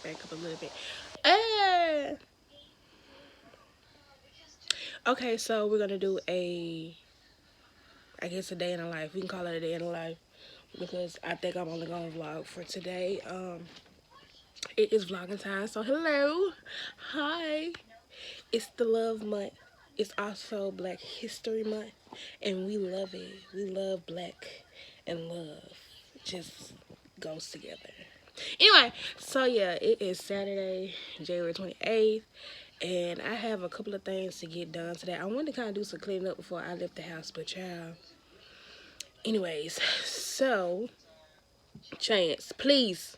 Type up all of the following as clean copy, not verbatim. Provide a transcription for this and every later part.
back up a little bit. Okay, so we're gonna do I guess a day in the life. We can call it a day in the life because I think I'm only gonna vlog for today. It is vlogging time, so hello, hi. It's the love month. It's also Black History Month, and we love it. We love black and love. It just goes together. Anyway, so yeah, it is Saturday, January 28th, and I have a couple of things to get done today. I wanted to kind of do some cleaning up before I left the house, but child. Anyways, so, Chance, please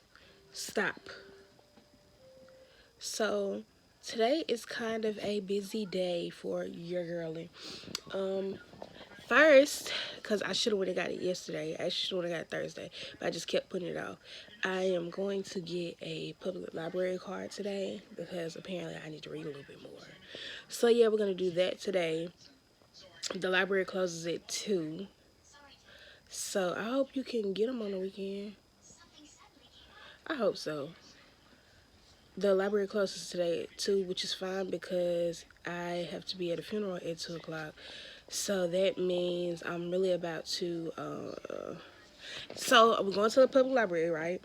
stop. So, today is kind of a busy day for your girlie. First, because I should have went and got it yesterday. I should have got it Thursday, but I just kept putting it off. I am going to get a public library card today because apparently I need to read a little bit more. So yeah, we're going to do that today. The library closes at 2. So I hope you can get them on the weekend. I hope so. The library closes today at 2, which is fine because I have to be at a funeral at 2 o'clock. So that means I'm really about to, so we're going to the public library, right?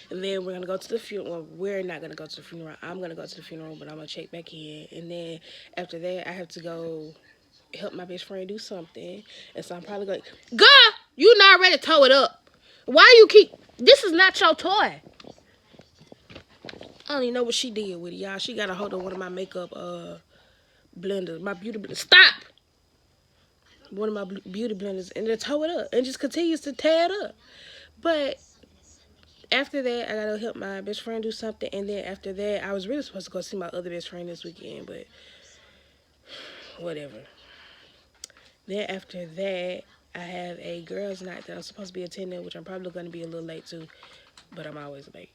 And then we're going to go to the funeral. Well, we're not going to go to the funeral. I'm going to go to the funeral, but I'm going to check back in. And then after that, I have to go help my best friend do something. And so I'm probably going, girl, you not ready to tow it up. Why you keep, this is not your toy. I don't even know what she did with it, y'all. She got a hold of one of my makeup blenders, my beauty blender. Stop! One of my beauty blenders, and then tow it up, and just continues to tear it up. But after that, I gotta help my best friend do something, and then after that, I was really supposed to go see my other best friend this weekend, but whatever. Then after that, I have a girls' night that I'm supposed to be attending, which I'm probably gonna be a little late to, but I'm always late.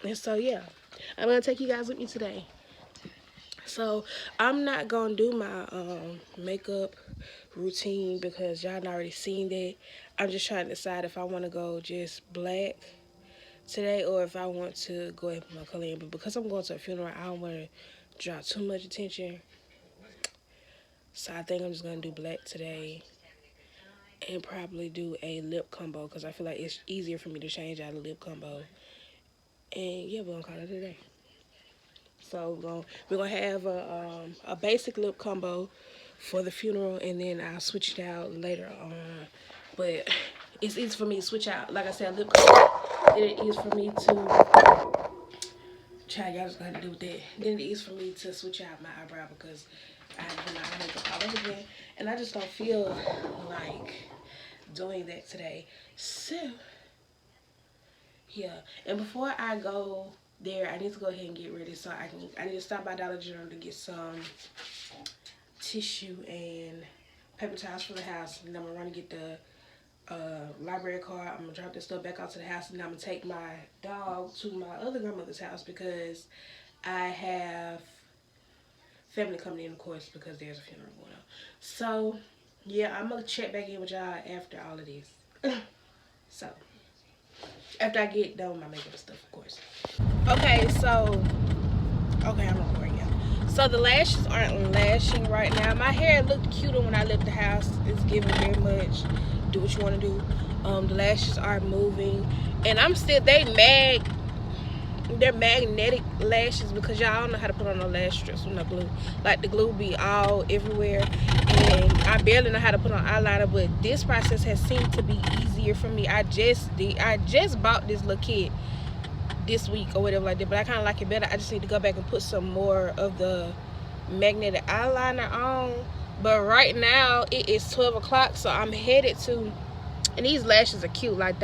And so yeah, I'm gonna take you guys with me today. So I'm not gonna do my makeup routine because y'all not already seen that. I'm just trying to decide if I want to go just black today or if I want to go ahead and put my color in. But because I'm going to a funeral, I don't want to draw too much attention. So I think I'm just gonna do black today and probably do a lip combo because I feel like it's easier for me to change out a lip combo. And yeah, we're gonna call it a day. So we're gonna have a basic lip combo for the funeral, and then I'll switch it out later on. But it's easy for me to switch out, like I said, lip combo. Then it is for me to, child, y'all just gotta do with that. Then it is for me to switch out my eyebrow because I have to put my makeup all over again, and I just don't feel like doing that today. So yeah, and before I go there, I need to go ahead and get ready so I need to stop by Dollar General to get some tissue and paper towels for the house, and then I'm gonna run and get the library card. I'm gonna drop this stuff back out to the house, and then I'm gonna take my dog to my other grandmother's house because I have family coming in, of course, because there's a funeral going on. So yeah, I'm gonna check back in with y'all after all of this. So after I get done with my makeup and stuff, of course. Okay, so I'm recording, y'all. So the lashes aren't lashing right now. My hair looked cuter when I left the house. It's giving very much do what you want to do. The lashes are moving, and they're magnetic lashes because y'all don't know how to put on no lash strips with no glue. Like the glue be all everywhere, and I barely know how to put on eyeliner, but this process has seemed to be easier for me. I just bought this little kit this week or whatever like that, but I kind of like it better. I just need to go back and put some more of the magnetic eyeliner on. But right now it is 12 o'clock, so I'm headed to, and these lashes are cute. Like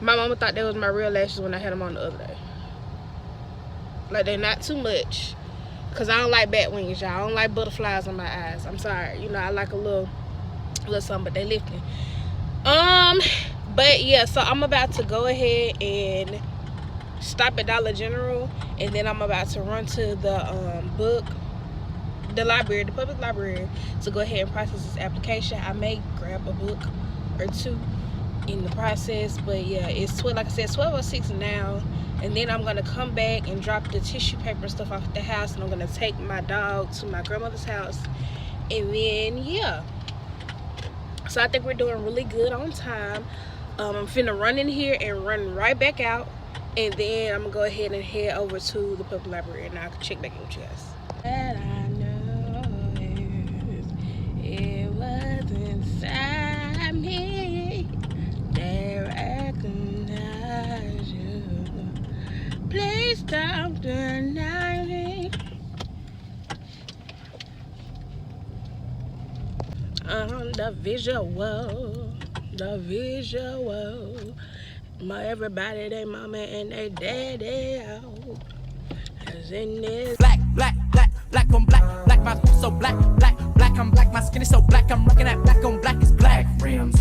my mama thought that was my real lashes when I had them on the other day. Like they're not too much because I don't like bat wings, y'all. I don't like butterflies on my eyes. I'm sorry, you know, I like a little something, but they lifting. But yeah, so I'm about to go ahead and stop at Dollar General, and then I'm about to run to the the public library, to go ahead and process this application. I may grab a book or two in the process, but yeah, it's 12, like I said, 12:06 now. And then I'm gonna come back and drop the tissue paper stuff off at the house, and I'm gonna take my dog to my grandmother's house. And then yeah, so I think we're doing really good on time. I'm finna run in here and run right back out, and then I'm gonna go ahead and head over to the public library, and I can check back in with you guys. That I know it was inside me. They recognize you. Please don't deny me. The visual. My everybody, they mama and they daddy out. As in this. Black on black, my so black, I'm black, my skin is so black, I'm rocking that black on black is black rims.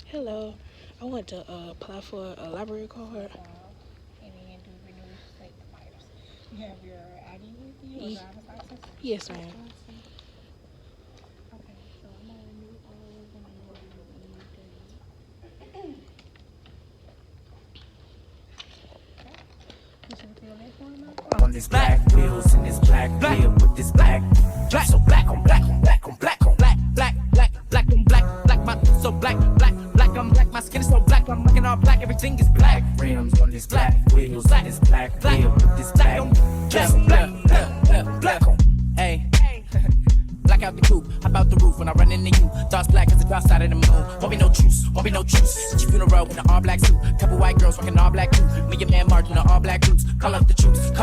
Hello, I want to apply for a library card. And then do renew state fires. You have your ID with you or driver's license? Yes, ma'am. Okay, so I'm gonna renew all of them. On this black wheels and this black wheel with this black so black on black on black on black on black on black, my so black, I'm black, my skin is so black, I'm looking all black, everything is black rims on this black wheels and this black wheel with this black on, hey. Black out the coupe, hop out the roof when I run into you. Thoughts black as the dark side of the moon. Won't be no truce. At your funeral in an all black suit. Couple white girls rocking all black too. Me and man Mark in the all black boots. Call up the truth.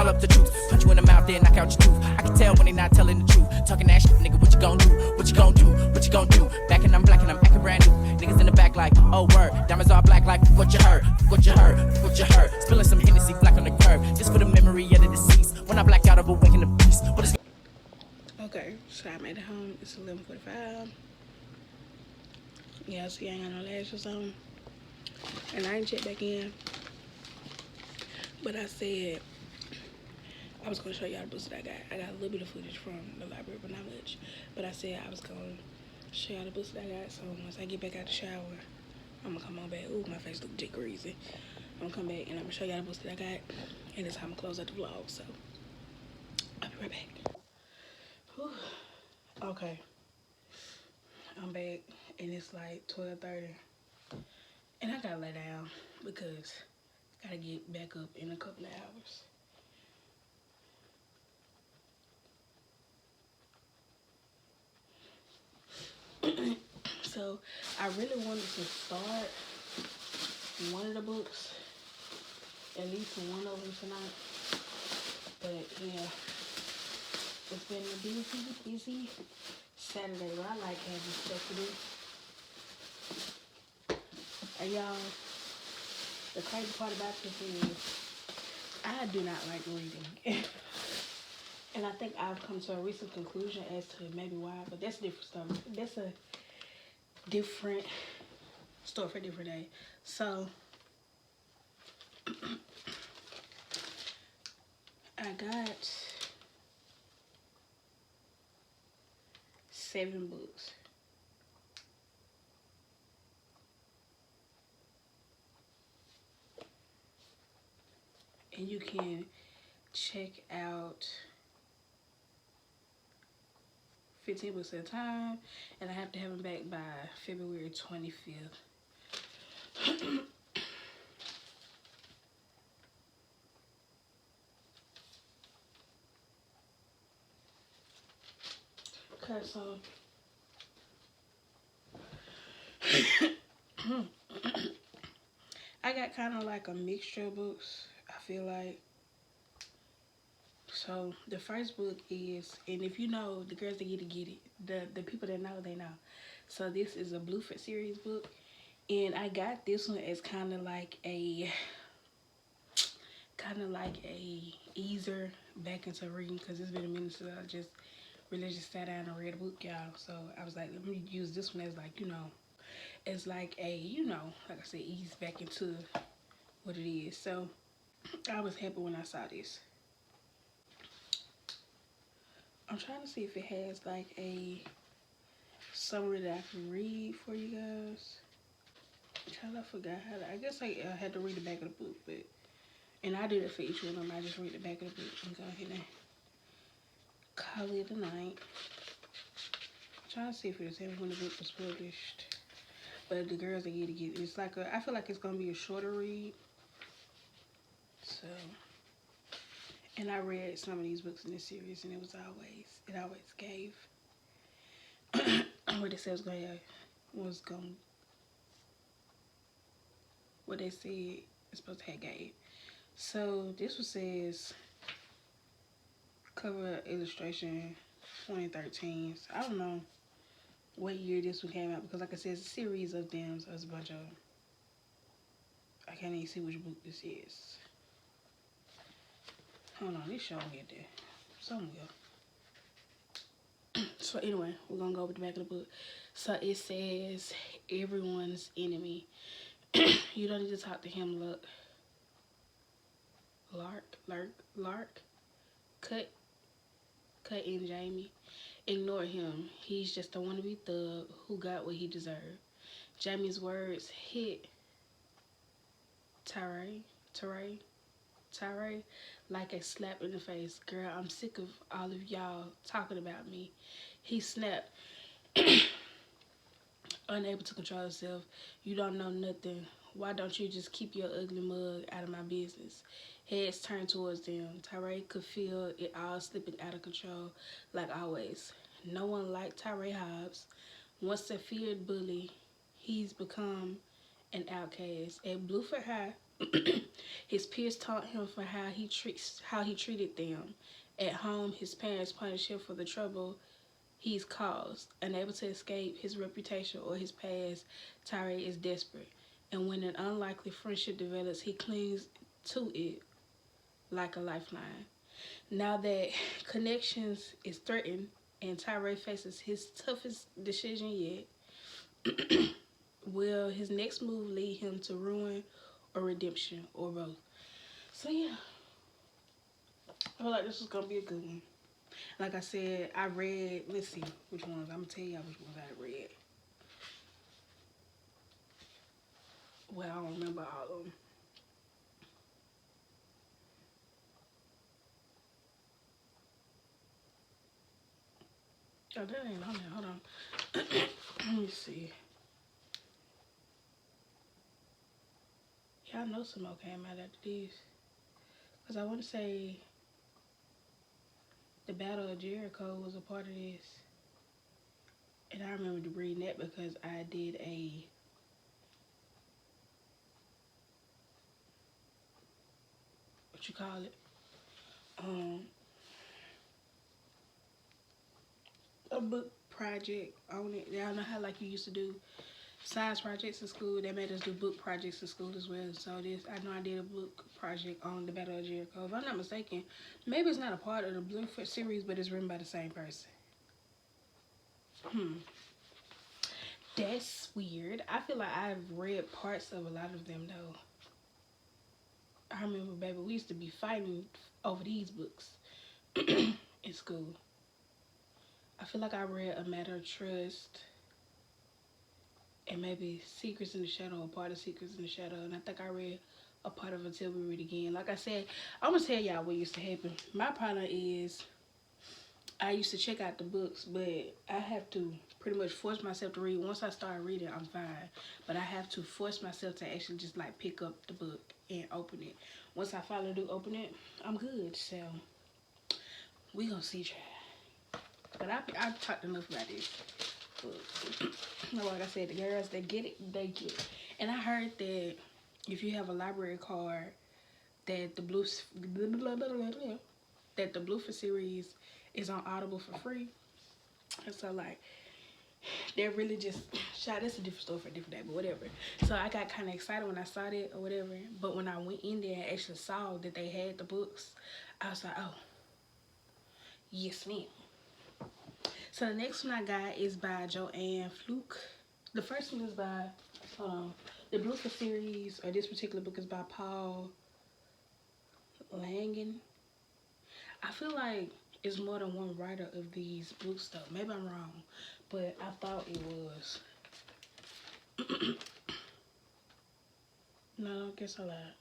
Punch you in the mouth, then knock out your tooth. I can tell when they not telling the truth. Talking that shit, nigga, what you gon' do? Back and I'm black and I'm acting brand new. Niggas in the back like, oh word. Diamonds all black like, what you heard? Spilling some Hennessy black on the curb. Just for the memory of the deceased. When I black out, I'll awaken the beast. What is Okay, so I made it home. It's 11:45. Yeah, see, I ain't got no lashes on. And I ain't checked back in. But I said I was going to show y'all the books that I got. I got a little bit of footage from the library, but not much. But I said I was going to show y'all the books that I got. So once I get back out the shower, I'm going to come on back. Ooh, my face look greasy. I'm going to come back and I'm going to show y'all the books that I got. And it's time to close out the vlog. So I'll be right back. Whew. Okay, I'm back and it's like 12:30 and I gotta lay down because I gotta get back up in a couple of hours. So I really wanted to start one of the books, at least one of them tonight, but yeah. It's been a busy Saturday, but I like having stuff to do. And y'all, the crazy part about this is I do not like reading. And I think I've come to a recent conclusion as to maybe why, but that's a different stuff. That's a different story for a different day. So I got 7 books. And you can check out 15 books at a time, and I have to have them back by February 25th. Okay, so I got kind of like a mixture of books, I feel like. So the first book is, and if you know, the girls that get it. The people that know, they know. So this is a Bluefoot series book, and I got this one as kind of like a easer back into reading, because it's been a minute since I just really just sat down and read a book, y'all. So I was like, let me use this one as like, as like a, like I said, ease back into what it is. So I was happy when I saw this. I'm trying to see if it has like a summary that I can read for you guys. Child, I forgot how to, I guess I had to read the back of the book, but And I do that for each one of them. I just read the back of the book and go ahead and call it a night. I'm trying to see if it's when the book was published. But the girls, they get to get, it's like I feel like it's going to be a shorter read. So, and I read some of these books in this series, and it always gave what they said what they said it's supposed to have gave. So this one says cover illustration 2013. So I don't know what year this one came out, because like I said, it's a series of them, so it's a bunch of, I can't even see which book this is. Hold on, this show me there somewhere. So anyway, we're gonna go over the back of the book. So it says everyone's enemy. You don't need to talk to him. Look, Lark, cut in Jamie. Ignore him. He's just a wannabe thug who got what he deserved. Jamie's words hit Tyree like a slap in the face. Girl, I'm sick of all of y'all talking about me. He snapped, unable to control himself. You don't know nothing. Why don't you just keep your ugly mug out of my business? Heads turned towards them. Tyree could feel it all slipping out of control, like always. No one liked Tyree Hobbs. Once a feared bully, he's become an outcast. At Blueford High, his peers taunt him for how he treated them. At home, his parents punished him for the trouble he's caused. Unable to escape his reputation or his past, Tyree is desperate. And when an unlikely friendship develops, he clings to it like a lifeline. Now that connections is threatened and Tyree faces his toughest decision yet, will his next move lead him to ruin or redemption, or both? So yeah, I feel like this is gonna be a good one. Like I said, I read, let's see which ones. I'm gonna tell y'all which ones I read. Well, I don't remember all of them. Oh, that ain't on there. Hold on. Let me see. Yeah, I know some more came out after these. Because I want to say the Battle of Jericho was a part of this. And I remember reading that because I did what you call it? A book project on it. Y'all know how like you used to do science projects in school. They made us do book projects in school as well. So I know I did a book project on the Battle of Jericho. If I'm not mistaken, maybe it's not a part of the Bluefoot series, but it's written by the same person. That's weird. I feel like I've read parts of a lot of them though. I remember, baby, we used to be fighting over these books in school. I feel like I read A Matter of Trust and maybe Secrets in the Shadow, a part of Secrets in the Shadow, and I think I read a part of Until We Read Again. Like I said, I'm gonna tell y'all what used to happen. My problem is I used to check out the books, but I have to pretty much force myself to read. Once I start reading, I'm fine, but I have to force myself to actually just like pick up the book and open it. Once I finally do open it, I'm good. So we gonna see, try. But I've talked enough about this. Like I said, the girls, they get it, they get it. And I heard that if you have a library card, that the Bluefoot series is on Audible for free. And so like, they're really just shot. That's a different story for a different day, but whatever. So I got kind of excited when I saw that or whatever. But when I went in there and actually saw that they had the books, I was like, oh, yes, ma'am. So the next one I got is by Joanne Fluke. The first one is by, the Bluefoot series, or this particular book is by Paul Langen. I feel like it's more than one writer of these books though. Maybe I'm wrong, but I thought it was. No, I guess I lied.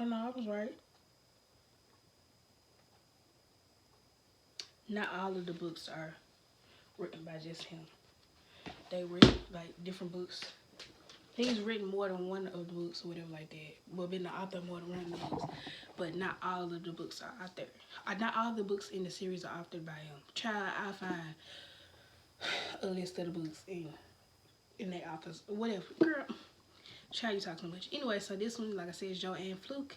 Oh no, I was right. Not all of the books are written by just him. They written like different books. He's written more than one of the books or whatever like that. Well, been the author of more than one of the books. But not all of the books are out there. Not all the books in the series are authored by him. Try, I'll find a list of the books in their authors. Whatever. Girl, try you talk too much. Anyway, so this one, like I said, is Joanne Fluke.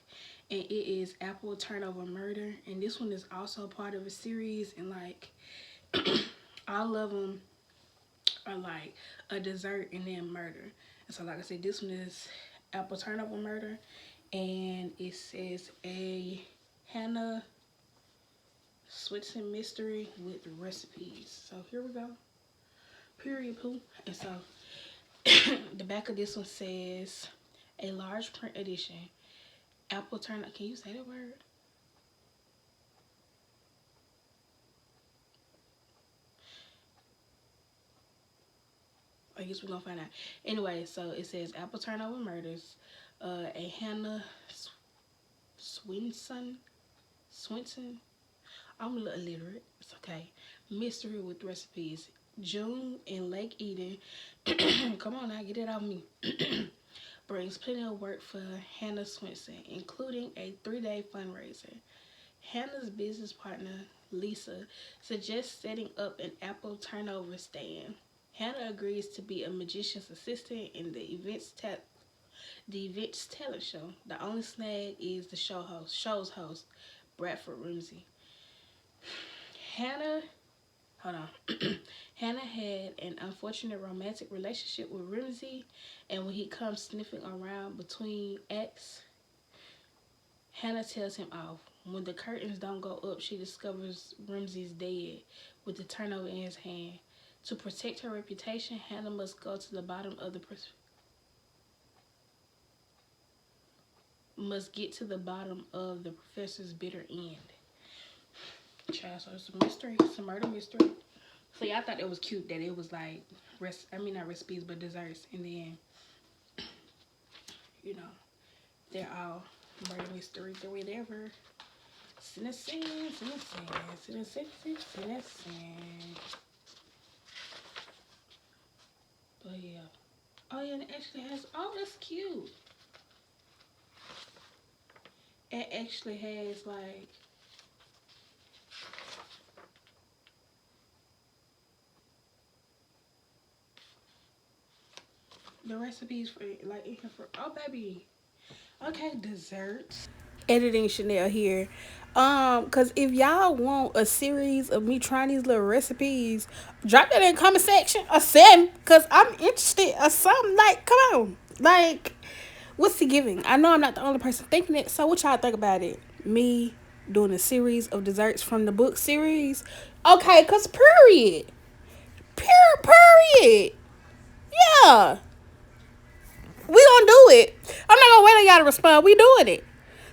And it is Apple Turnover Murder. And this one is also part of a series. And like, all of them are like a dessert and then murder. And so like I said, this one is Apple Turnover Murder, and it says a Hannah Switson mystery with recipes. So here we go. Period poo. And so the back of this one says a large print edition. Apple Turnover. Can you say that word? I guess we're gonna find out. Anyway, so it says Apple Turnover Murders, a Hannah Swinson. I'm a little illiterate. It's okay. Mystery with recipes. June in Lake Eden. Come on now, get it out of me. Brings plenty of work for Hannah Swinson, including a 3-day fundraiser. Hannah's business partner, Lisa, suggests setting up an apple turnover stand. Hannah agrees to be a magician's assistant in the event's talent show. The only snag is the show's host, Bradford Ramsey. Hannah had an unfortunate romantic relationship with Ramsey, and when he comes sniffing around between acts, Hannah tells him off. When the curtains don't go up, she discovers Ramsey's dead with the turnover in his hand. To protect her reputation, Hannah must get to the bottom of the professor's bitter end. Child, so it's a mystery. It's a murder mystery. So yeah, I thought it was cute that it was like not recipes, but desserts. And then, you know, they're all murder mysteries or whatever. Sin. But yeah. Oh yeah, and it actually has, oh, that's cute. It actually has like, the recipes for like in here for, oh baby. Okay, desserts. Editing Chanel here. Cause if y'all want a series of me trying these little recipes, drop that in the comment section or send, cause I'm interested or something. Like, come on. Like, what's the giving? I know I'm not the only person thinking it, so what y'all think about it? Me doing a series of desserts from the book series? Okay, cause period. Period. Yeah. We gonna do it. I'm not gonna wait on y'all to respond. We doing it.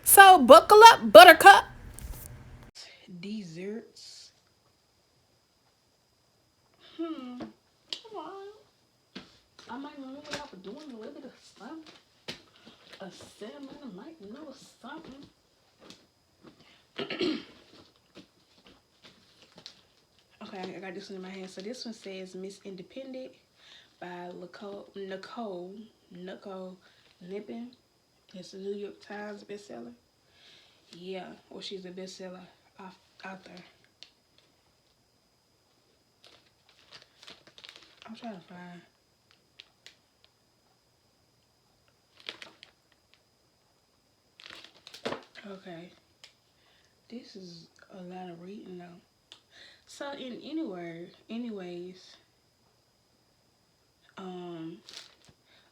So buckle up, buttercup. Desserts. Come on. I might remember what I was doing, a little bit of something. A cinnamon, I might know something. Okay, I got this one in my hand. So this one says Miss Independent by Nicole Lippin. It's a New York Times bestseller. Yeah, well, she's a bestseller author. I'm trying to find. Okay. This is a lot of reading though. So anyways,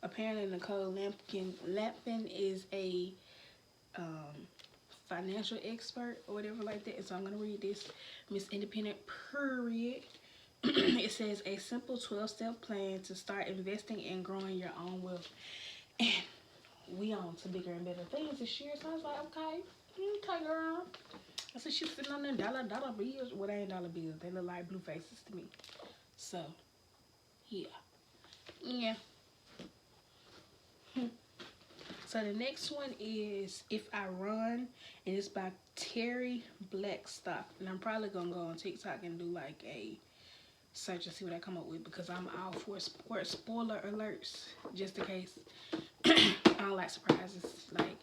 apparently Nicole Lampkin is a financial expert or whatever like that. So I'm gonna read this. Miss Independent period. It says a simple 12-step plan to start investing and growing your own wealth. And we on to bigger and better things this year. So I was like, okay, girl. I said she was sitting on them dollar bills. Well, they ain't dollar bills. They look like blue faces to me. So, yeah. So the next one is If I Run, and it's by Terry Blackstock. And I'm probably gonna go on TikTok and do like a search and see what I come up with, because I'm all for spoiler alerts, just in case. I don't like surprises. Like,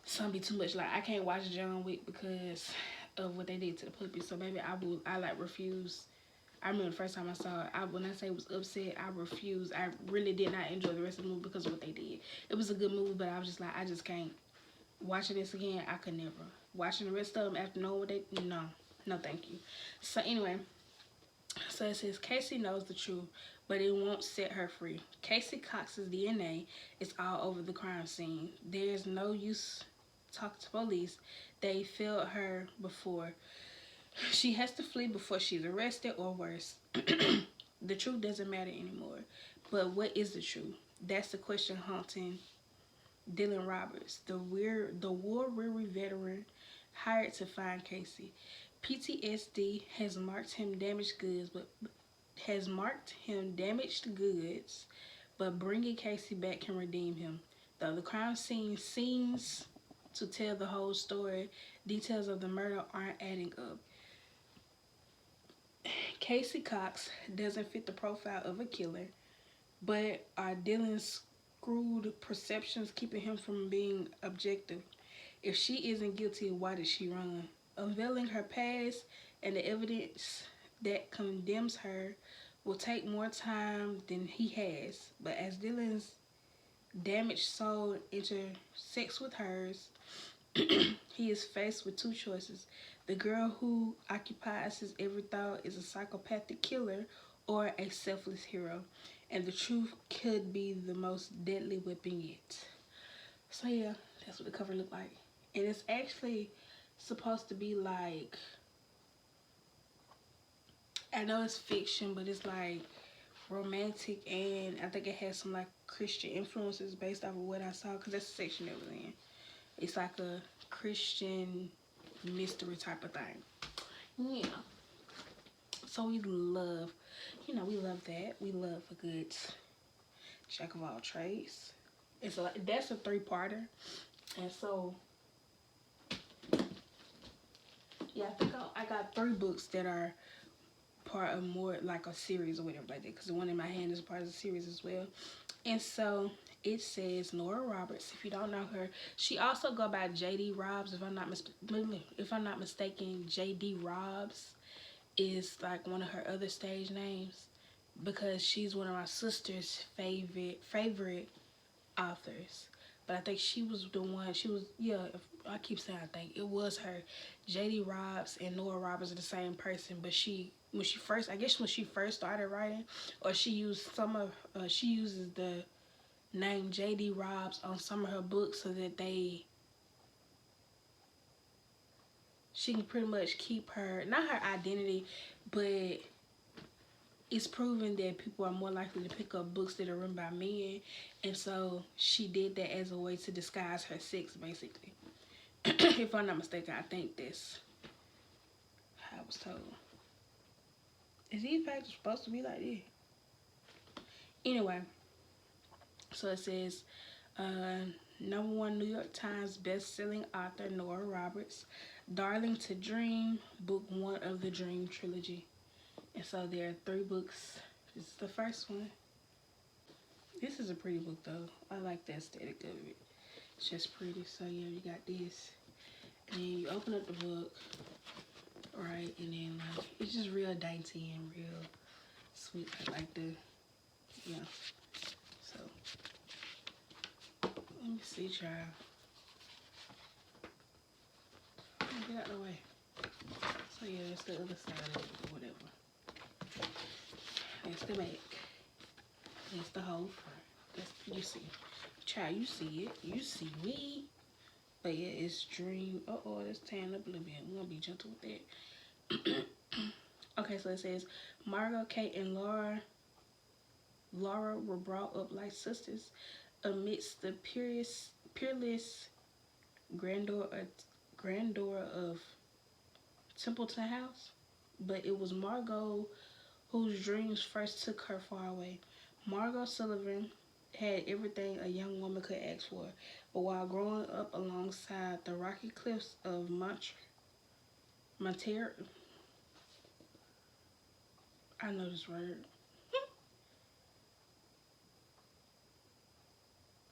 some be too much. Like, I can't watch John Wick because of what they did to the puppy. So maybe I like refuse. I remember the first time I saw it, when I say was upset, I refused. I really did not enjoy the rest of the movie because of what they did. It was a good movie, but I was just like, I just can't. Watching this again, I could never. Watching the rest of them after knowing what they, no thank you. So anyway, so it says Casey knows the truth, but it won't set her free. Casey Cox's DNA is all over the crime scene. There's no use talking to police. They failed her before. She has to flee before she's arrested or worse. The truth doesn't matter anymore. But what is the truth? That's the question haunting Dylan Roberts, the war-weary veteran hired to find Casey. PTSD has marked him damaged goods, but bringing Casey back can redeem him. Though the crime scene seems to tell the whole story, details of the murder aren't adding up. Casey Cox doesn't fit the profile of a killer, but are Dylan's screwed perceptions keeping him from being objective? If she isn't guilty, why did she run? Unveiling her past and the evidence that condemns her will take more time than he has. But as Dylan's damaged soul intersects with hers, he is faced with two choices. The girl who occupies his every thought is a psychopathic killer or a selfless hero. And the truth could be the most deadly weapon yet. So yeah, that's what the cover looked like. And it's actually supposed to be like, I know it's fiction, but it's like romantic, and I think it has some like Christian influences based off of what I saw, because that's the section it was in. It's like a Christian mystery type of thing. Yeah. So we love that. We love a good jack of all trades. That's a 3-parter. And so, yeah, I think I got 3 books that are part of more like a series or whatever like that, because the one in my hand is part of the series as well. And so it says Nora Roberts. If you don't know her, she also go by J.D. Robbs. If I'm not mistaken, J.D. Robbs is like one of her other stage names, because she's one of my sister's favorite authors. But I think she was the one. I keep saying I think it was her. J.D. Robbs and Nora Roberts are the same person, but when she first started writing, or she uses the name J.D. Robbs on some of her books so that she can pretty much keep not her identity, but it's proven that people are more likely to pick up books that are written by men, and so she did that as a way to disguise her sex, basically. If I'm not mistaken, I think that's how I was told. Is these pages supposed to be like this? Anyway, so it says, #1 New York Times best-selling author Nora Roberts, Darling to Dream, book 1 of the Dream trilogy. And so there are 3 books. This is the first one. This is a pretty book though. I like the aesthetic of it. It's just pretty. So yeah, you got this. And then you open up the book, right? And then like, it's just real dainty and real sweet. I like yeah. So let me see, child. Get out of the way. So yeah, that's the other side of it, or whatever. That's the back. That's the whole front. You see. Child, you see it. You see me. But yeah, it's Dream. That's tan up a little bit. We're gonna be gentle with that. Okay, so it says Margot, Kate, and Laura were brought up like sisters amidst the peerless grandeur of Templeton House. But it was Margot whose dreams first took her far away. Margot Sullivan had everything a young woman could ask for. But while growing up alongside the rocky cliffs of Monterey, I know this word.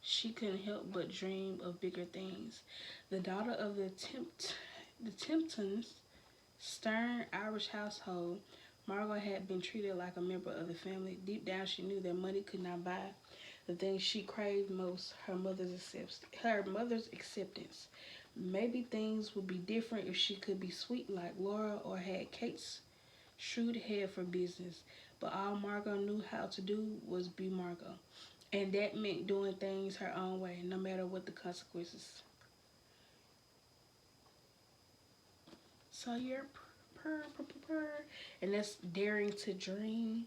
She couldn't help but dream of bigger things. The daughter of the Temptons' stern Irish household, Margot had been treated like a member of the family. Deep down, she knew that money could not buy the thing she craved most: her mother's acceptance. Maybe things would be different if she could be sweet like Laura or had Kate's shrewd head for business. But all Margot knew how to do was be Margot. And that meant doing things her own way, no matter what the consequences. So you're and that's Daring to Dream,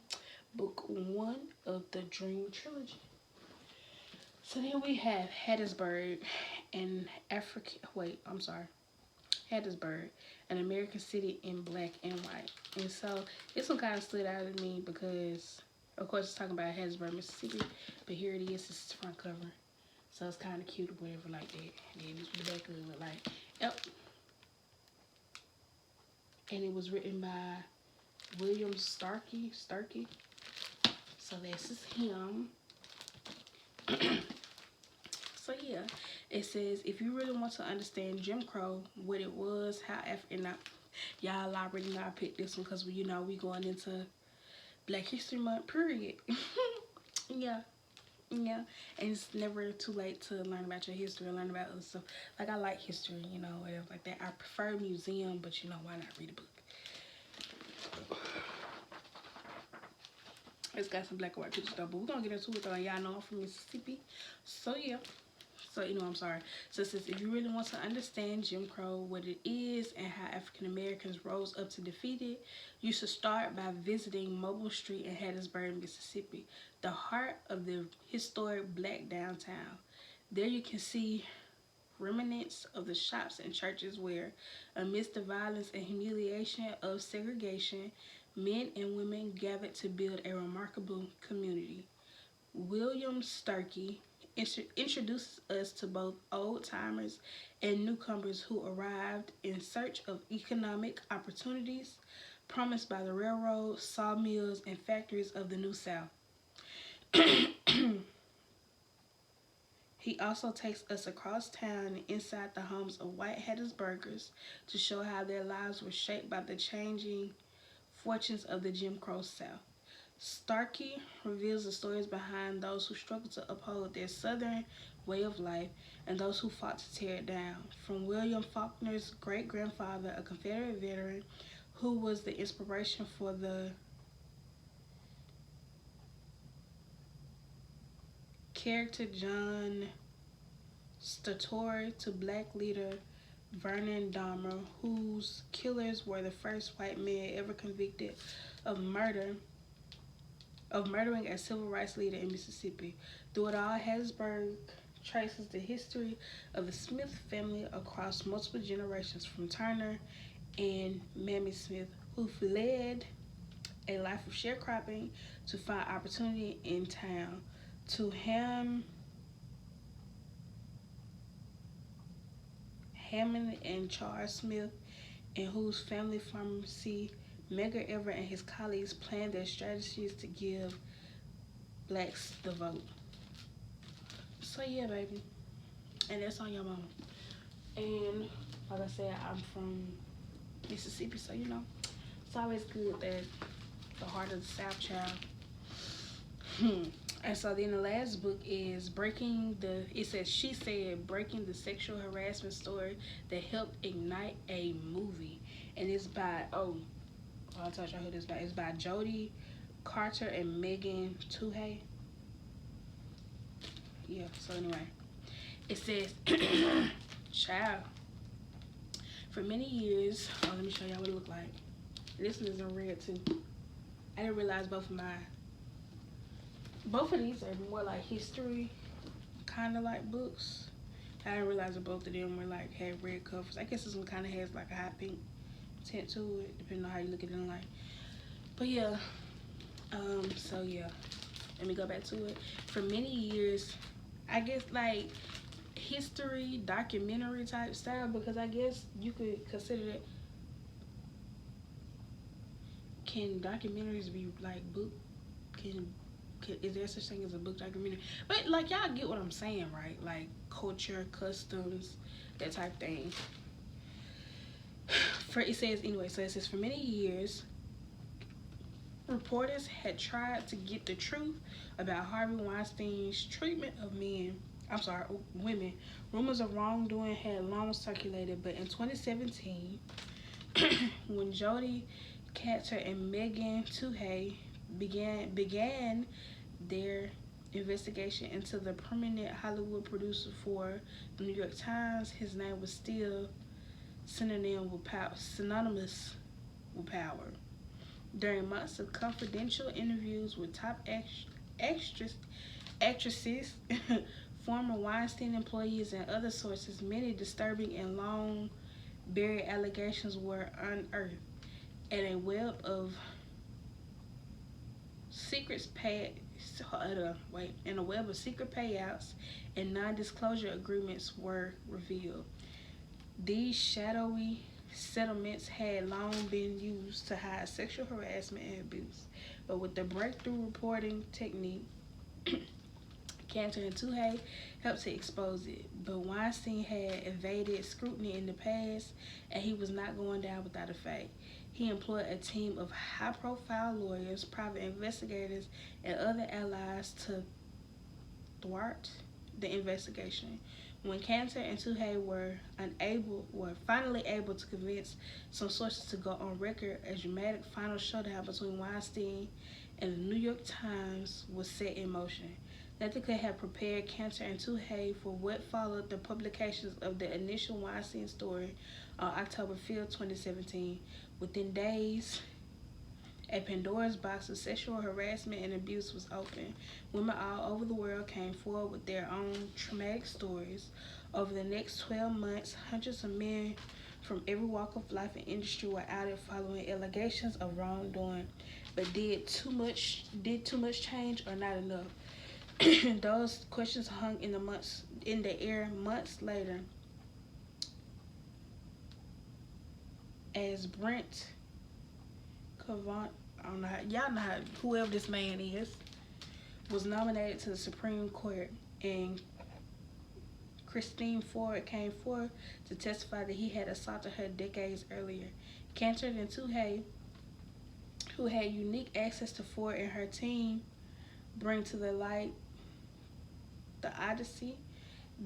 book one of the Dream trilogy. So then we have Hattiesburg and Africa. Wait, I'm sorry. Hattiesburg, an American city in black and white. And so this one kind of stood out to me because, of course, it's talking about Hattiesburg, Mississippi, but here it is. This is the front cover. So it's kind of cute or whatever like that. And then this the back of it look like, yep. And it was written by William Starkey. So this is him. So yeah, it says, if you really want to understand Jim Crow, what it was, how African, y'all already know I picked this one because we going into Black History Month, period. Yeah, and it's never too late to learn about your history and learn about other stuff. Like, I like history, whatever like that. I prefer museum, but why not read a book? It's got some black and white pictures though, but we're gonna get into it though. Y'all know I'm from Mississippi, so yeah. So, I'm sorry. So it says, if you really want to understand Jim Crow, what it is, and how African Americans rose up to defeat it, you should start by visiting Mobile Street in Hattiesburg, Mississippi, the heart of the historic black downtown. There you can see remnants of the shops and churches where, amidst the violence and humiliation of segregation, men and women gathered to build a remarkable community. William Starkey introduces us to both old-timers and newcomers who arrived in search of economic opportunities promised by the railroads, sawmills, and factories of the New South. He also takes us across town and inside the homes of white Hattiesburgers to show how their lives were shaped by the changing fortunes of the Jim Crow South. Starkey reveals the stories behind those who struggled to uphold their Southern way of life and those who fought to tear it down. From William Faulkner's great-grandfather, a Confederate veteran who was the inspiration for the character John Statori, to black leader Vernon Dahmer, whose killers were the first white men ever convicted of murdering a civil rights leader in Mississippi. Through it all, Hattiesburg traces the history of the Smith family across multiple generations, from Turner and Mamie Smith, who fled a life of sharecropping to find opportunity in town, to Hammond and Charles Smith, in whose family pharmacy Medgar Evers and his colleagues planned their strategies to give blacks the vote. So yeah, baby. And that's on your mama. And like I said, I'm from Mississippi, so it's always good that the heart of the South child. And so then the last book is she said breaking the sexual harassment story that helped ignite a movie. And it's by I'll tell you who this by. It's by Jodie Carter and Megan Tuhey. Yeah, so anyway. It says child. For many years, let me show y'all what it looked like. This one is in red too. I didn't realize both of these are more like history kind of like books. I didn't realize that both of them were like had red covers. I guess this one kind of has like a hot pink tint to it, depending on how you look at it in light. But yeah, so yeah, let me go back to it. For many years, I guess like history documentary type style, because I guess you could consider it. Can documentaries be like book? Can, is there such thing as a book documentary? But like y'all get what I'm saying, right? Like culture, customs, that type thing. For it says anyway. So it says for many years, reporters had tried to get the truth about Harvey Weinstein's treatment of men. I'm sorry, women. Rumors of wrongdoing had long circulated, but in 2017, when Jodie Cantor and Megan Toohey began their investigation into the prominent Hollywood producer for the New York Times, his name was still synonymous with power. During months of confidential interviews with top actresses, former Weinstein employees, and other sources, many disturbing and long buried allegations were unearthed, and a web of secrets pay and a web of secret payouts and non-disclosure agreements were revealed. These shadowy settlements had long been used to hide sexual harassment and abuse, but with the breakthrough reporting technique, Cantor and Toohey helped to expose it. But Weinstein had evaded scrutiny in the past, and he was not going down without a fight. He employed a team of high-profile lawyers, private investigators, and other allies to thwart the investigation. When Cantor and Toohey were finally able to convince some sources to go on record, a dramatic final showdown between Weinstein and the New York Times was set in motion. Nothing could have prepared Cantor and Toohey for what followed the publications of the initial Weinstein story on October 5th, 2017. Within days, a Pandora's box of sexual harassment and abuse was opened. Women all over the world came forward with their own traumatic stories. Over the next 12 months, hundreds of men from every walk of life and industry were outed following allegations of wrongdoing. But did too much change or not enough? Those questions hung in the air months later as Brent Kavanaugh, I don't know how, y'all know how, whoever this man is, was nominated to the Supreme Court, and Christine Ford came forth to testify that he had assaulted her decades earlier. Cantor and Toohey, who had unique access to Ford and her team, bring to the light the odyssey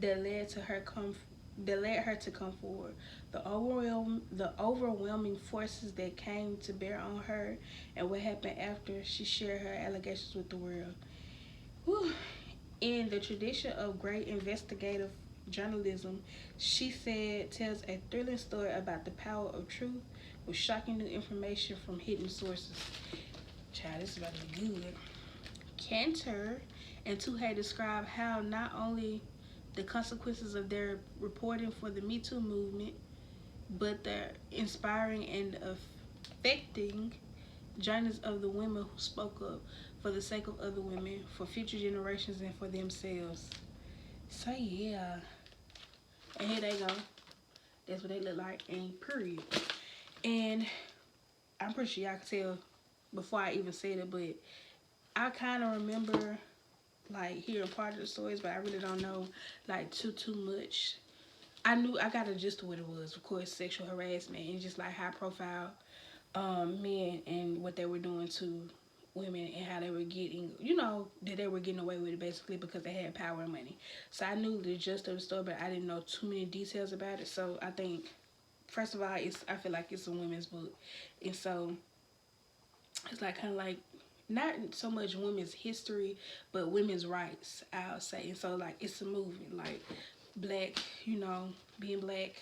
that led her to come forward. The overwhelming forces that came to bear on her, and what happened after she shared her allegations with the world. Whew. In the tradition of great investigative journalism, she said tells a thrilling story about the power of truth with shocking new information from hidden sources. Child, this is about to be good. Cantor and Toohey describe how not only the consequences of their reporting for the Me Too movement, but the inspiring and affecting journeys of the women who spoke up for the sake of other women, for future generations, and for themselves. So yeah, and here they go. That's what they look like in period. And I'm pretty sure y'all can tell before I even said it, but I kind of remember like hearing part of the stories, but I really don't know like too much. I got a gist of what it was. Of course, sexual harassment and just like high profile men and what they were doing to women and how they were getting, that they were getting away with it basically because they had power and money. So I knew the gist of the story, but I didn't know too many details about it. So I think, first of all, I feel like it's a women's book, and so it's like kind of like not so much women's history, but women's rights, I'll say. And so like it's a movement, like black, being black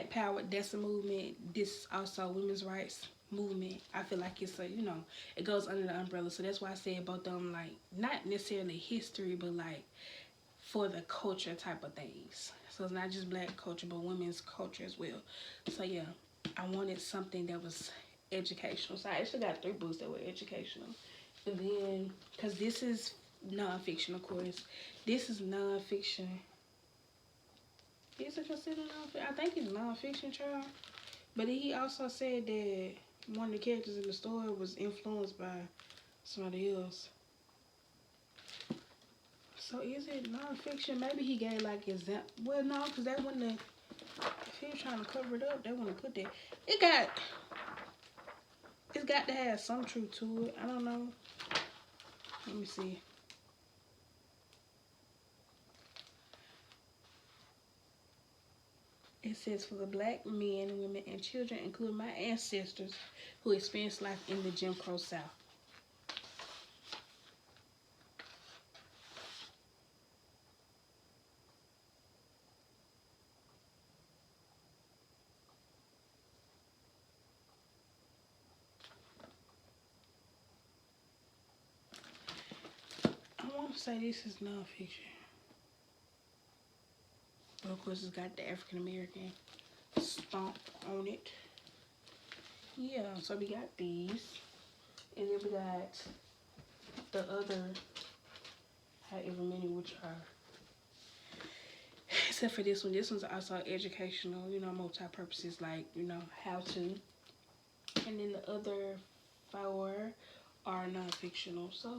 power, that's a movement. This also women's rights movement. I feel like it's it goes under the umbrella. So that's why I said both of them, like not necessarily history, but like for the culture type of things. So it's not just black culture, but women's culture as well. So yeah, I wanted something that was educational. So I actually got 3 books that were educational. And then, because this is nonfiction, of course. This is nonfiction. Is it considered nonfiction? I think it's nonfiction, child. But he also said that one of the characters in the story was influenced by somebody else. So is it nonfiction? Maybe he gave like example. Well, no, because that wouldn't. If he was trying to cover it up, they wouldn't put that. It's got to have some truth to it. I don't know. Let me see. It says, for the black men, women, and children, including my ancestors who experienced life in the Jim Crow South. I want to say this is nonfiction. But of course, it's got the African American stomp on it. Yeah, so we got these. And then we got the other, however many, which are, except for this one. This one's also educational, you know, multi-purposes, like, you know, how to. And then the other 4 are non-fictional. So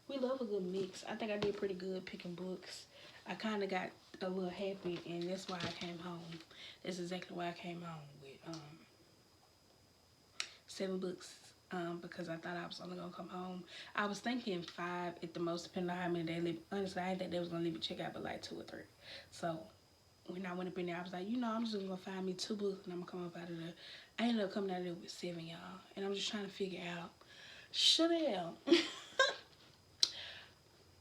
we love a good mix. I think I did pretty good picking books. I kind of got a little happy, and that's why I came home. That's exactly why I came home with 7 books, because I thought I was only gonna come home. I was thinking 5 at the most, depending on how many they leave. Honestly, I didn't think they was gonna leave a checkout, but like 2 or 3. So when I went up in there, I was like, you know, I'm just gonna find me 2 books and I'm gonna come up out of there. I ended up coming out of there with 7, y'all, and I'm just trying to figure out, Chanel.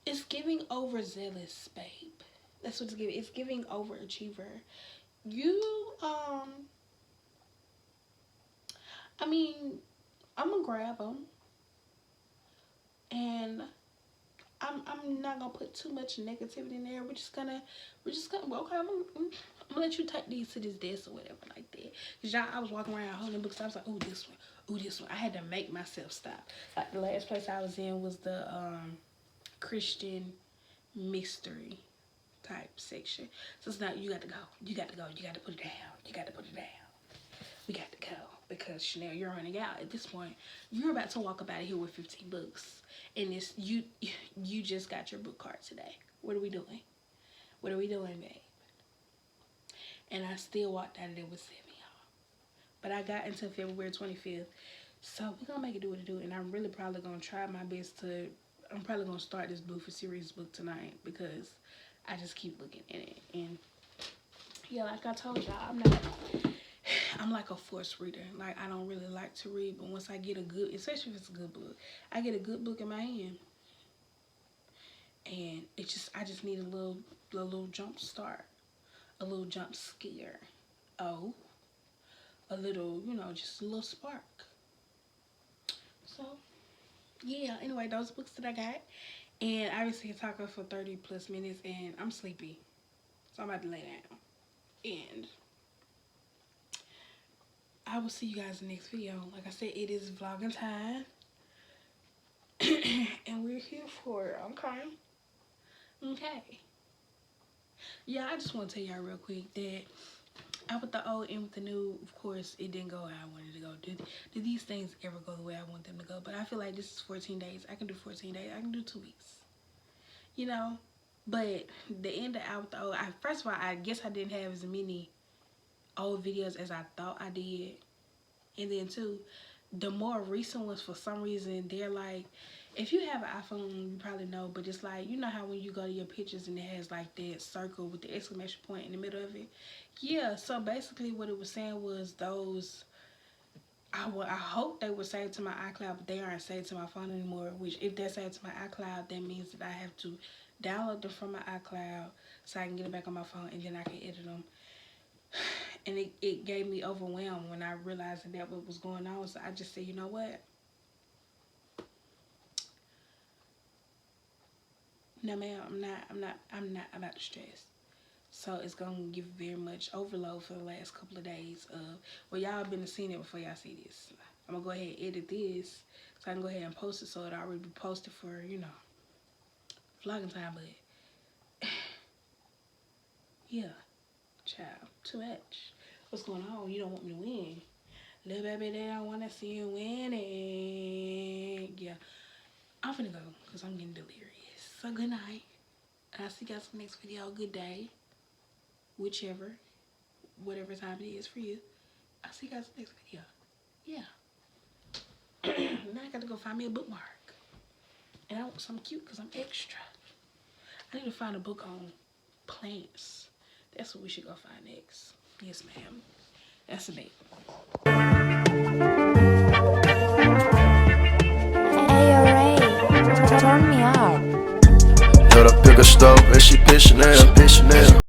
It's giving overzealous, babe. That's what it's giving. It's giving overachiever. You, I mean, I'm gonna grab them, and I'm not gonna put too much negativity in there. We're just gonna, okay, I'm gonna let you take these to this desk or whatever like that. Cause y'all, I was walking around holding books. I was like, oh, this one, oh, this one. I had to make myself stop. Like the last place I was in was the Christian mystery type section. So it's not, you got to go, you got to go, you got to put it down, you got to put it down. We got to go, because Chanel, you're running out at this point. You're about to walk up out of here with 15 books, and it's you just got your book card today. What are we doing? What are we doing, babe? And I still walked out of there with 7, y'all. But I got until February 25th, so we're gonna make it do what it do. And I'm really probably gonna try my best to. I'm probably gonna start this Blue for Series book tonight, because I just keep looking at it. And yeah, like I told y'all, I'm like a forced reader. Like, I don't really like to read, but once I get a good, especially if it's a good book, I get a good book in my hand, and it just, I just need a little jump start, a little jump scare, oh, a little, you know, just a little spark. So yeah, anyway, those books that I got, and I was talking for 30 plus minutes, and I'm sleepy, so I'm about to lay down, and I will see you guys in the next video. Like I said, it is vlogging time. And we're here for it, okay? Okay. Yeah, I just want to tell y'all real quick that out with the old and with the new, of course, it didn't go how I wanted it to go. Did these things ever go the way I want them to go? But I feel like this is 14 days. I can do 14 days. I can do 2 weeks. You know? But the end of out with the old, first of all, I guess I didn't have as many old videos as I thought I did. And then too, the more recent ones, for some reason, they're like, if you have an iPhone, you probably know, but it's like, you know how when you go to your pictures and it has like that circle with the exclamation point in the middle of it? Yeah, so basically what it was saying was those, I hope they were saved to my iCloud, but they aren't saved to my phone anymore, which if they're saved to my iCloud, that means that I have to download them from my iCloud so I can get it back on my phone, and then I can edit them. And it gave me overwhelmed when I realized that what was going on. So I just said, you know what? No, ma'am, I'm not about to stress. So it's gonna give very much overload for the last couple of days of, well, y'all been seeing it before y'all see this. I'm gonna go ahead and edit this so I can go ahead and post it so it'll already be posted for, you know, vlogging time. But yeah, child, too much. What's going on? You don't want me to win. Little baby, they don't want to see you winning. Yeah, I'm finna go because I'm getting delirious. So good night. I'll see you guys in the next video. Good day. Whichever, whatever time it is for you. I'll see you guys in the next video. Yeah. Now I got to go find me a bookmark. And I want something cute because I'm extra. I need to find a book on plants. That's what we should go find next. Yes, ma'am. That's a date. Hey, Ray, turn me up. Held up, pick a stove, and she pitching it.